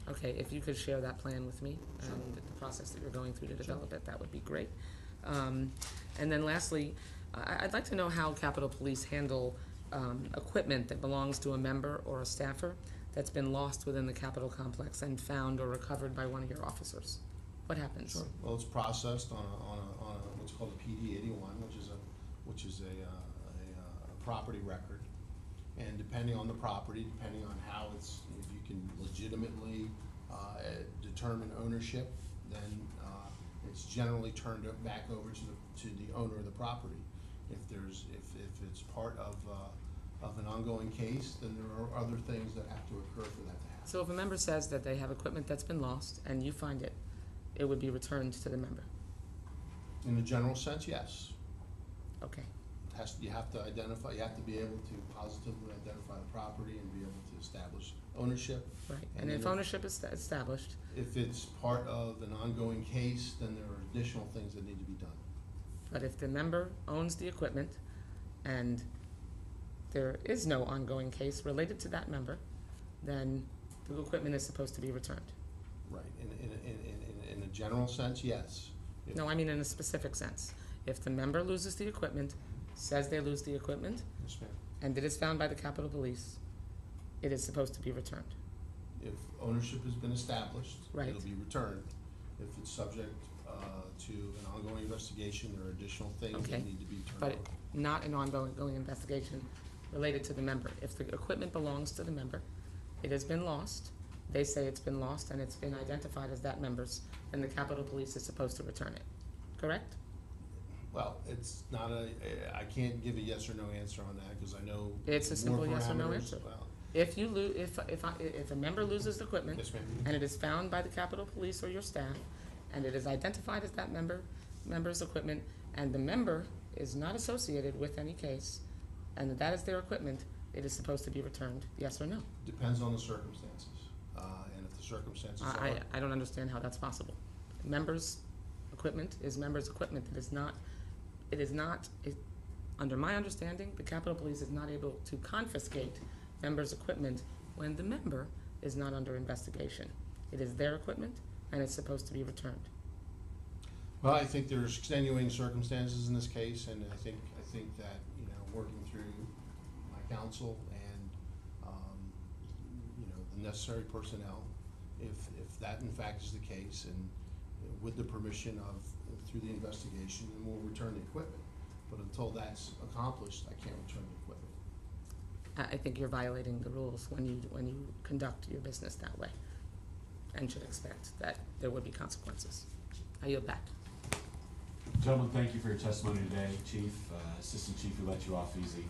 Okay, if you could share that plan with me and the process that you're going through to develop it, that would be great. And then lastly, I'd like to know how Capitol Police handle equipment that belongs to a member or a staffer that's been lost within the Capitol complex and found or recovered by one of your officers. What happens? Sure. Well, it's processed on what's called a PD 81, which is a property record. And depending on the property, depending on how if you can legitimately determine ownership, then it's generally turned back over to the owner of the property. If it's part of an ongoing case, then there are other things that have to occur for that to happen. So if a member says that they have equipment that's been lost and you find it, it would be returned to the member? In the general sense, yes. Okay. You have to identify, you have to be able to positively identify the property and be able to establish ownership. Right, and if ownership is established. If it's part of an ongoing case, then there are additional things that need to be done. But if the member owns the equipment and there is no ongoing case related to that member, then the equipment is supposed to be returned. Right, in a general sense, yes. No, I mean in a specific sense. If the member loses the equipment, says they lose the equipment, Yes, ma'am. and it is found by the Capitol Police, it is supposed to be returned. If ownership has been established, Right. it'll be returned. If it's subject to an ongoing investigation, there are additional things Okay. that need to be turned But over. not an ongoing investigation related to the member. If the equipment belongs to the member, it has been lost, they say it's been lost and it's been identified as that member's, then the Capitol Police is supposed to return it, correct? Well, it's not I can't give a yes or no answer on that, because I know. It's a simple more yes or no parameters. answer. Well, If you if a member loses the equipment, yes, ma'am. and it is found by the Capitol Police or your staff, and it is identified as that member's equipment, and the member is not associated with any case, and that is their equipment, it is supposed to be returned, yes or no? Depends on the circumstances, and if the circumstances are. I don't understand how that's possible. Members' equipment is members' equipment. Under my understanding, the Capitol Police is not able to confiscate members' equipment when the member is not under investigation. It is their equipment, and it's supposed to be returned. Well, I think there's extenuating circumstances in this case, and I think that, working through my counsel and, the necessary personnel, if that in fact is the case, and with the permission of, through the investigation, then we'll return the equipment. But until that's accomplished, I can't return the equipment. I think you're violating the rules when you conduct your business that way, and should expect that there would be consequences. I yield back. Gentlemen, thank you for your testimony today. Chief, Assistant Chief, we let you off easy.